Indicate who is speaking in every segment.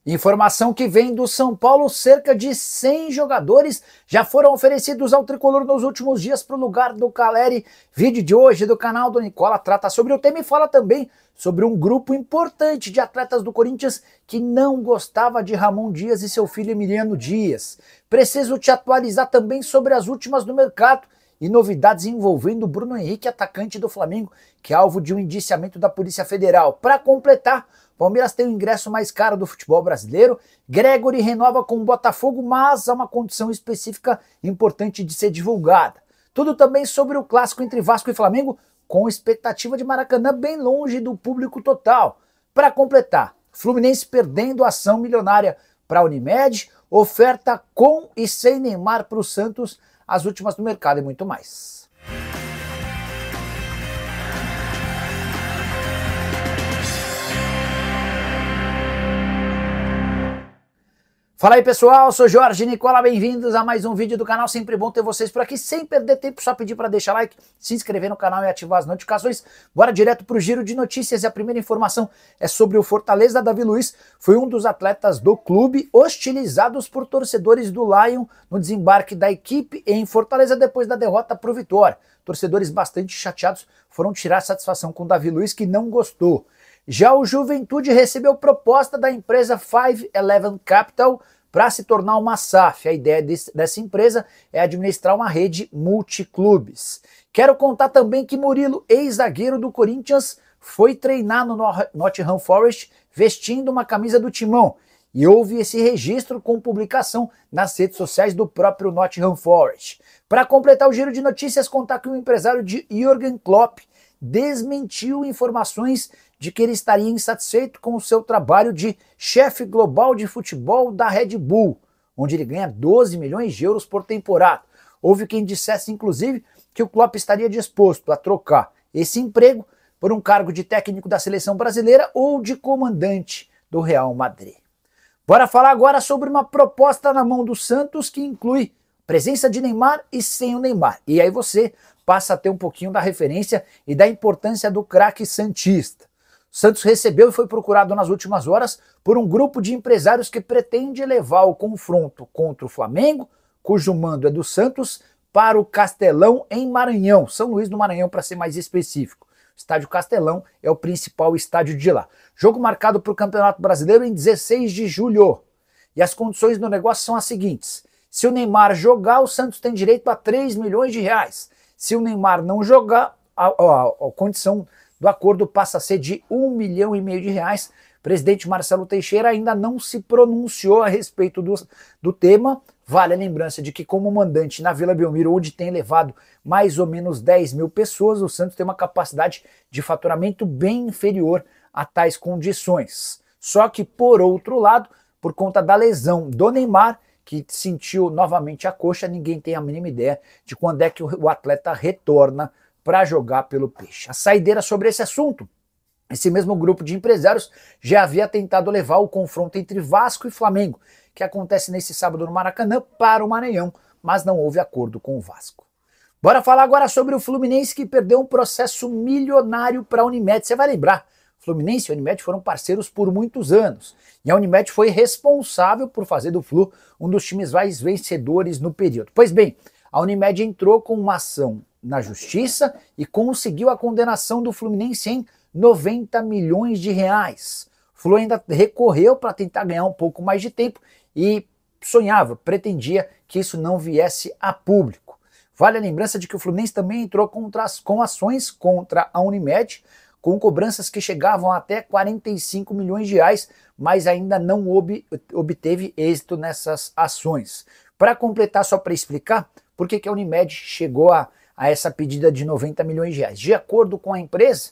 Speaker 1: Informação que vem do São Paulo: cerca de 100 jogadores já foram oferecidos ao tricolor nos últimos dias para o lugar do Caleri. Vídeo de hoje do canal do Nicola trata sobre o tema e fala também sobre um grupo importante de atletas do Corinthians que não gostava de Ramon Dias e seu filho Emiliano Dias. Preciso te atualizar também sobre as últimas do mercado e novidades envolvendo Bruno Henrique, atacante do Flamengo, que é alvo de um indiciamento da Polícia Federal. Para completar, Palmeiras tem o ingresso mais caro do futebol brasileiro, Gregory renova com o Botafogo, mas há uma condição específica importante de ser divulgada. Tudo também sobre o clássico entre Vasco e Flamengo, com expectativa de Maracanã bem longe do público total. Para completar, Fluminense perdendo a ação milionária para a Unimed, oferta com e sem Neymar para o Santos, as últimas do mercado e muito mais. Fala aí pessoal, sou Jorge Nicola, bem-vindos a mais um vídeo do canal, sempre bom ter vocês por aqui, sem perder tempo, só pedir para deixar like, se inscrever no canal e ativar as notificações. Bora direto para o giro de notícias e a primeira informação é sobre o Fortaleza. Davi Luiz foi um dos atletas do clube hostilizados por torcedores do Lion no desembarque da equipe em Fortaleza depois da derrota para o Vitória. Torcedores bastante chateados foram tirar satisfação com o Davi Luiz, que não gostou. Já o Juventude recebeu proposta da empresa 511 Capital para se tornar uma SAF. A ideia dessa empresa é administrar uma rede multiclubes. Quero contar também que Murilo, ex-zagueiro do Corinthians, foi treinar no Nottingham Forest vestindo uma camisa do Timão. E houve esse registro com publicação nas redes sociais do próprio Nottingham Forest. Para completar o giro de notícias, contar que o empresário de Jürgen Klopp desmentiu informações de que ele estaria insatisfeito com o seu trabalho de chefe global de futebol da Red Bull, onde ele ganha 12 milhões de euros por temporada. Houve quem dissesse, inclusive, que o Klopp estaria disposto a trocar esse emprego por um cargo de técnico da seleção brasileira ou de comandante do Real Madrid. Bora falar agora sobre uma proposta na mão do Santos que inclui presença de Neymar e sem o Neymar. E aí você passa a ter um pouquinho da referência e da importância do craque santista. O Santos recebeu e foi procurado nas últimas horas por um grupo de empresários que pretende levar o confronto contra o Flamengo, cujo mando é do Santos, para o Castelão em Maranhão, São Luís do Maranhão para ser mais específico. O estádio Castelão é o principal estádio de lá. Jogo marcado para o Campeonato Brasileiro em 16 de julho. E as condições do negócio são as seguintes: se o Neymar jogar, o Santos tem direito a 3 milhões de reais. Se o Neymar não jogar, a condição do acordo passa a ser de 1,5 milhão de reais. O presidente Marcelo Teixeira ainda não se pronunciou a respeito do tema. Vale a lembrança de que, como mandante na Vila Belmiro, onde tem levado mais ou menos 10 mil pessoas, o Santos tem uma capacidade de faturamento bem inferior a tais condições. Só que, por outro lado, por conta da lesão do Neymar, que sentiu novamente a coxa, ninguém tem a mínima ideia de quando é que o atleta retorna para jogar pelo Peixe. A saideira sobre esse assunto: esse mesmo grupo de empresários já havia tentado levar o confronto entre Vasco e Flamengo, que acontece nesse sábado no Maracanã, para o Maranhão, mas não houve acordo com o Vasco. Bora falar agora sobre o Fluminense, que perdeu um processo milionário para a Unimed. Você vai lembrar, Fluminense e a Unimed foram parceiros por muitos anos, e a Unimed foi responsável por fazer do Flu um dos times mais vencedores no período. Pois bem, a Unimed entrou com uma ação na justiça e conseguiu a condenação do Fluminense em 90 milhões de reais. O Flu ainda recorreu para tentar ganhar um pouco mais de tempo e pretendia que isso não viesse a público. Vale a lembrança de que o Fluminense também entrou com ações contra a Unimed, com cobranças que chegavam até 45 milhões de reais, mas ainda não obteve êxito nessas ações. Para completar, só para explicar por que a Unimed chegou a essa pedida de 90 milhões de reais. De acordo com a empresa,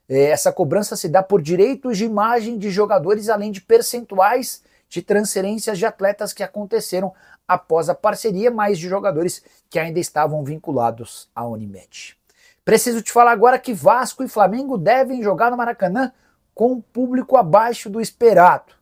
Speaker 1: essa cobrança se dá por direitos de imagem de jogadores, além de percentuais de transferências de atletas que aconteceram após a parceria, mas de jogadores que ainda estavam vinculados à Unimed. Preciso te falar agora que Vasco e Flamengo devem jogar no Maracanã com público abaixo do esperado.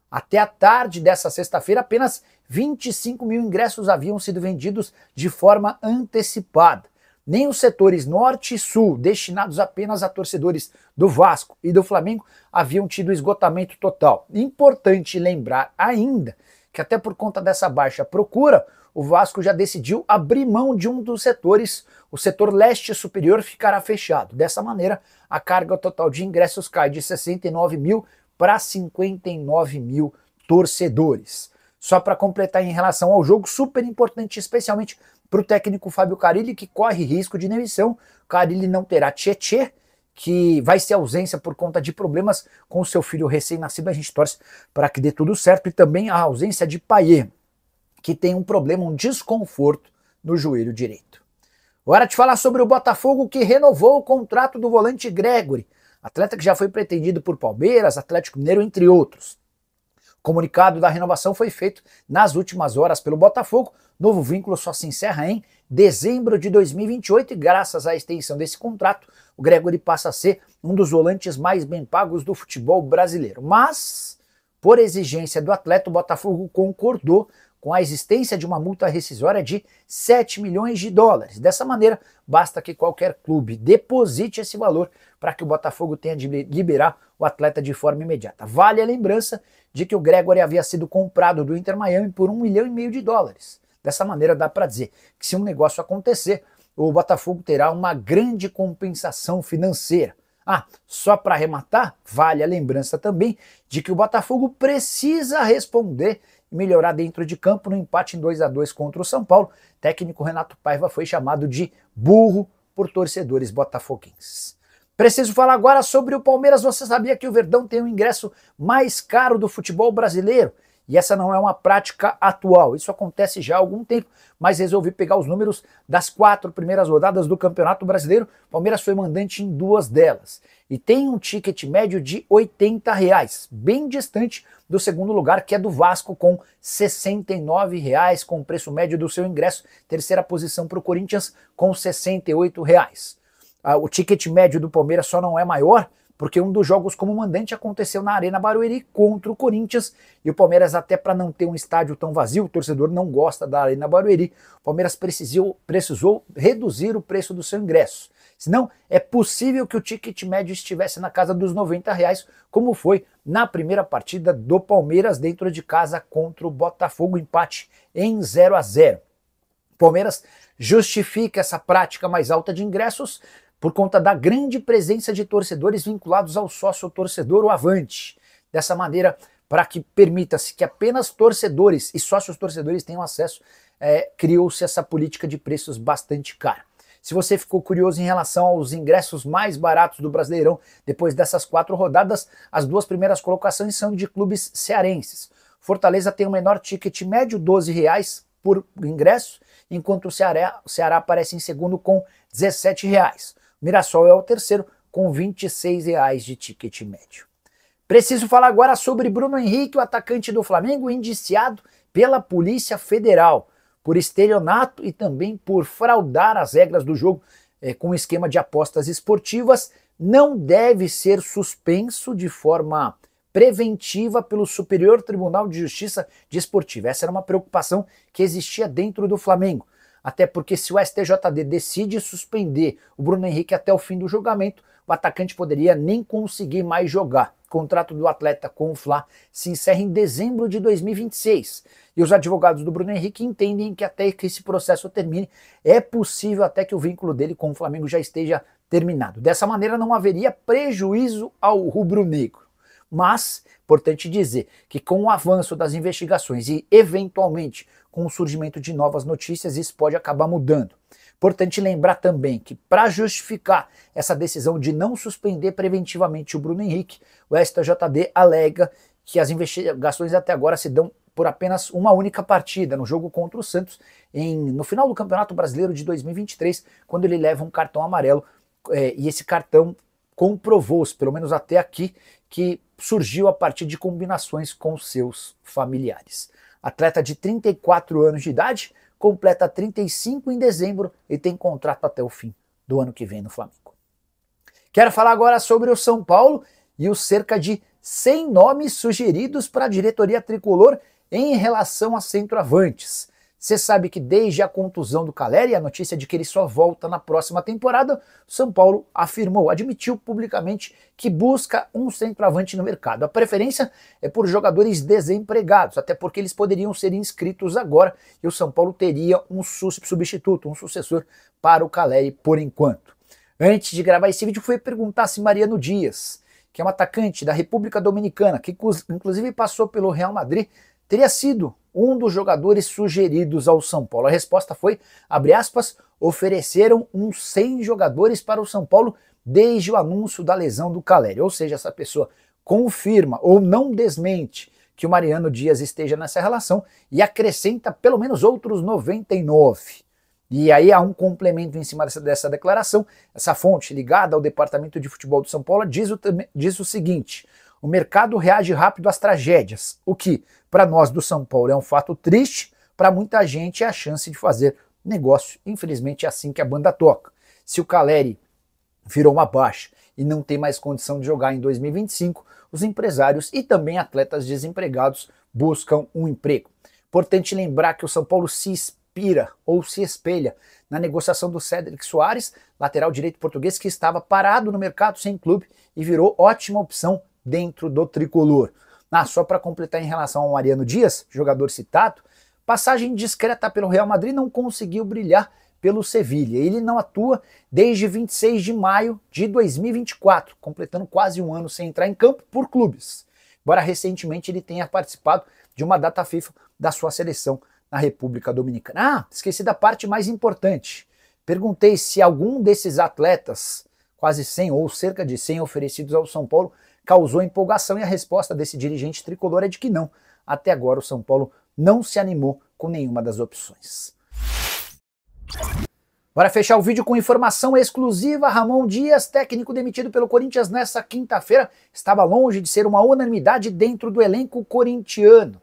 Speaker 1: Até a tarde dessa sexta-feira, apenas 25 mil ingressos haviam sido vendidos de forma antecipada. nem os setores norte e sul, destinados apenas a torcedores do Vasco e do Flamengo, haviam tido esgotamento total. Importante lembrar ainda que até por conta dessa baixa procura, o Vasco já decidiu abrir mão de um dos setores, o setor leste superior ficará fechado. Dessa maneira, a carga total de ingressos cai de 69 mil para 59 mil torcedores. Só para completar em relação ao jogo, super importante, especialmente para o técnico Fábio Carille, que corre risco de demissão. Carille não terá Tietê, que vai ser ausência por conta de problemas com o seu filho recém-nascido. A gente torce para que dê tudo certo. E também a ausência de Payet, que tem um problema, um desconforto no joelho direito. Hora de falar sobre o Botafogo, que renovou o contrato do volante Gregori, atleta que já foi pretendido por Palmeiras, Atlético Mineiro, entre outros. O comunicado da renovação foi feito nas últimas horas pelo Botafogo. Novo vínculo só se encerra em dezembro de 2028 e graças à extensão desse contrato, o Gregori passa a ser um dos volantes mais bem pagos do futebol brasileiro. Mas, por exigência do atleta, o Botafogo concordou com a existência de uma multa rescisória de 7 milhões de dólares. Dessa maneira, basta que qualquer clube deposite esse valor para que o Botafogo tenha de liberar o atleta de forma imediata. Vale a lembrança de que o Gregori havia sido comprado do Inter Miami por 1,5 milhão de dólares. Dessa maneira, dá para dizer que se um negócio acontecer, o Botafogo terá uma grande compensação financeira. Só para arrematar, vale a lembrança também de que o Botafogo precisa responder e melhorar dentro de campo no empate em 2-2 contra o São Paulo. O técnico Renato Paiva foi chamado de burro por torcedores botafoguenses. Preciso falar agora sobre o Palmeiras. Você sabia que o Verdão tem o ingresso mais caro do futebol brasileiro? E essa não é uma prática atual, isso acontece já há algum tempo, mas resolvi pegar os números das 4 primeiras rodadas do Campeonato Brasileiro. O Palmeiras foi mandante em 2 delas e tem um ticket médio de R$80, bem distante do segundo lugar, que é do Vasco, com R$69, com o preço médio do seu ingresso. Terceira posição para o Corinthians, com R$68. O ticket médio do Palmeiras só não é maior porque um dos jogos como mandante aconteceu na Arena Barueri contra o Corinthians, e o Palmeiras, até para não ter um estádio tão vazio, o torcedor não gosta da Arena Barueri, o Palmeiras precisou reduzir o preço do seu ingresso. Senão, é possível que o ticket médio estivesse na casa dos R$90, como foi na primeira partida do Palmeiras dentro de casa contra o Botafogo, empate em 0-0. O Palmeiras justifica essa prática mais alta de ingressos por conta da grande presença de torcedores vinculados ao sócio-torcedor, o Avante. Dessa maneira, para que permita-se que apenas torcedores e sócios-torcedores tenham acesso, criou-se essa política de preços bastante cara. Se você ficou curioso em relação aos ingressos mais baratos do Brasileirão, depois dessas 4 rodadas, as 2 primeiras colocações são de clubes cearenses. Fortaleza tem o menor ticket médio, R$12 por ingresso, enquanto o Ceará aparece em segundo com R$17. Mirassol é o terceiro, com R$26 de ticket médio. Preciso falar agora sobre Bruno Henrique, o atacante do Flamengo, indiciado pela Polícia Federal por estelionato e também por fraudar as regras do jogo com esquema de apostas esportivas. Não deve ser suspenso de forma preventiva pelo Superior Tribunal de Justiça Desportiva. Essa era uma preocupação que existia dentro do Flamengo. Até porque se o STJD decide suspender o Bruno Henrique até o fim do julgamento, o atacante poderia nem conseguir mais jogar. O contrato do atleta com o Fla se encerra em dezembro de 2026. E os advogados do Bruno Henrique entendem que até que esse processo termine, é possível até que o vínculo dele com o Flamengo já esteja terminado. Dessa maneira não haveria prejuízo ao rubro-negro. Mas, importante dizer que com o avanço das investigações e, eventualmente, com o surgimento de novas notícias, isso pode acabar mudando. Importante lembrar também que, para justificar essa decisão de não suspender preventivamente o Bruno Henrique, o STJD alega que as investigações até agora se dão por apenas uma única partida, no jogo contra o Santos, no final do Campeonato Brasileiro de 2023, quando ele leva um cartão amarelo, e esse cartão comprovou-se, pelo menos até aqui, que surgiu a partir de combinações com seus familiares. Atleta de 34 anos de idade, completa 35 em dezembro e tem contrato até o fim do ano que vem no Flamengo. Quero falar agora sobre o São Paulo e os cerca de 100 nomes sugeridos para a diretoria tricolor em relação a centroavantes. Você sabe que desde a contusão do Calleri, a notícia de que ele só volta na próxima temporada, o São Paulo admitiu publicamente que busca um centroavante no mercado. A preferência é por jogadores desempregados, até porque eles poderiam ser inscritos agora e o São Paulo teria um substituto, um sucessor para o Calleri por enquanto. Antes de gravar esse vídeo, fui perguntar se Mariano Dias, que é um atacante da República Dominicana, que inclusive passou pelo Real Madrid, teria sido um dos jogadores sugeridos ao São Paulo. A resposta foi, abre aspas, ofereceram uns 100 jogadores para o São Paulo desde o anúncio da lesão do Calleri. Ou seja, essa pessoa confirma ou não desmente que o Mariano Dias esteja nessa relação e acrescenta pelo menos outros 99. E aí há um complemento em cima dessa declaração. Essa fonte ligada ao departamento de futebol do São Paulo diz o seguinte: o mercado reage rápido às tragédias, o que, para nós do São Paulo, é um fato triste, para muita gente é a chance de fazer negócio. Infelizmente é assim que a banda toca. Se o Calleri virou uma baixa e não tem mais condição de jogar em 2025, os empresários e também atletas desempregados buscam um emprego. Importante lembrar que o São Paulo se inspira ou se espelha na negociação do Cédric Soares, lateral direito português que estava parado no mercado sem clube e virou ótima opção dentro do tricolor. Só para completar em relação ao Mariano Dias, jogador citado, passagem discreta pelo Real Madrid, não conseguiu brilhar pelo Sevilha. Ele não atua desde 26 de maio de 2024, completando quase um ano sem entrar em campo por clubes. Embora recentemente ele tenha participado de uma data FIFA da sua seleção na República Dominicana. Esqueci da parte mais importante. Perguntei se algum desses atletas, quase 100 ou cerca de 100 oferecidos ao São Paulo, causou empolgação, e a resposta desse dirigente tricolor é de que não. Até agora o São Paulo não se animou com nenhuma das opções. Bora fechar o vídeo com informação exclusiva. Ramon Dias, técnico demitido pelo Corinthians nesta quinta-feira, estava longe de ser uma unanimidade dentro do elenco corintiano.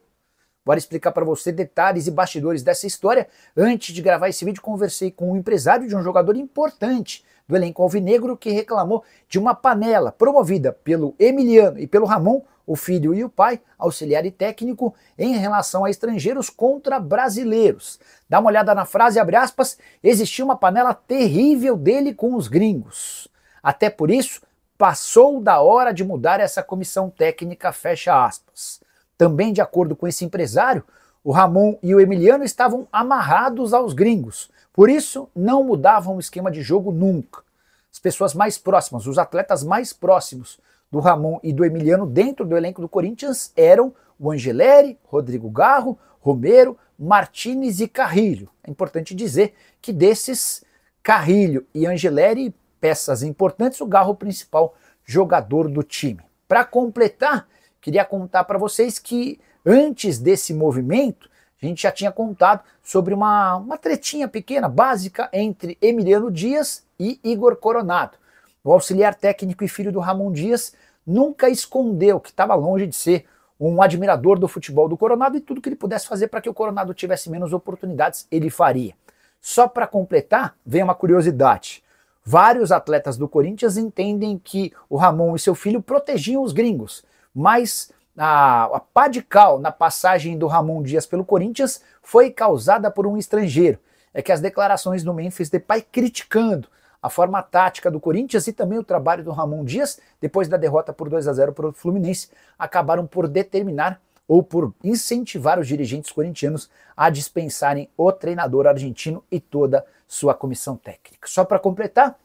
Speaker 1: Bora explicar para você detalhes e bastidores dessa história. Antes de gravar esse vídeo, conversei com um empresário de um jogador importante do elenco alvinegro que reclamou de uma panela promovida pelo Emiliano e pelo Ramon, o filho e o pai, auxiliar e técnico, em relação a estrangeiros contra brasileiros. Dá uma olhada na frase, abre aspas, existia uma panela terrível dele com os gringos. Até por isso, passou da hora de mudar essa comissão técnica, fecha aspas. Também de acordo com esse empresário, o Ramon e o Emiliano estavam amarrados aos gringos, por isso não mudavam o esquema de jogo nunca. As pessoas mais próximas, os atletas mais próximos do Ramon e do Emiliano dentro do elenco do Corinthians eram o Angeleri, Rodrigo Garro, Romero, Martínez e Carrilho. É importante dizer que desses, Carrilho e Angeleri, peças importantes, o Garro principal jogador do time. Para completar, queria contar para vocês que antes desse movimento, a gente já tinha contado sobre uma tretinha pequena, básica, entre Emiliano Dias e Igor Coronado. O auxiliar técnico e filho do Ramon Dias nunca escondeu que estava longe de ser um admirador do futebol do Coronado e tudo que ele pudesse fazer para que o Coronado tivesse menos oportunidades, ele faria. Só para completar, vem uma curiosidade. Vários atletas do Corinthians entendem que o Ramon e seu filho protegiam os gringos, mas a pá de cal na passagem do Ramon Dias pelo Corinthians foi causada por um estrangeiro. É que as declarações do Memphis Depay criticando a forma tática do Corinthians e também o trabalho do Ramon Dias, depois da derrota por 2-0 para o Fluminense, acabaram por determinar ou por incentivar os dirigentes corintianos a dispensarem o treinador argentino e toda sua comissão técnica. Só para completar,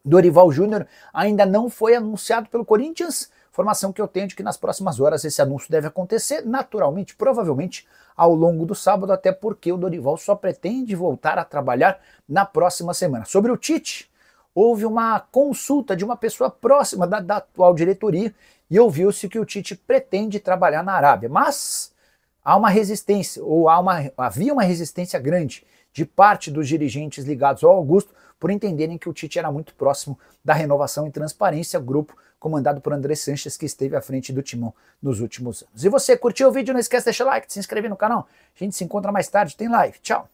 Speaker 1: Dorival Júnior ainda não foi anunciado pelo Corinthians. Informação que eu tenho de que nas próximas horas esse anúncio deve acontecer, naturalmente, provavelmente ao longo do sábado, até porque o Dorival só pretende voltar a trabalhar na próxima semana. Sobre o Tite, houve uma consulta de uma pessoa próxima da atual diretoria e ouviu-se que o Tite pretende trabalhar na Arábia, mas há uma resistência, ou havia uma resistência grande de parte dos dirigentes ligados ao Augusto por entenderem que o Tite era muito próximo da Renovação e Transparência, grupo comandado por André Sanches, que esteve à frente do timão nos últimos anos. E você, curtiu o vídeo? Não esquece de deixar like, de se inscrever no canal. A gente se encontra mais tarde, tem live. Tchau!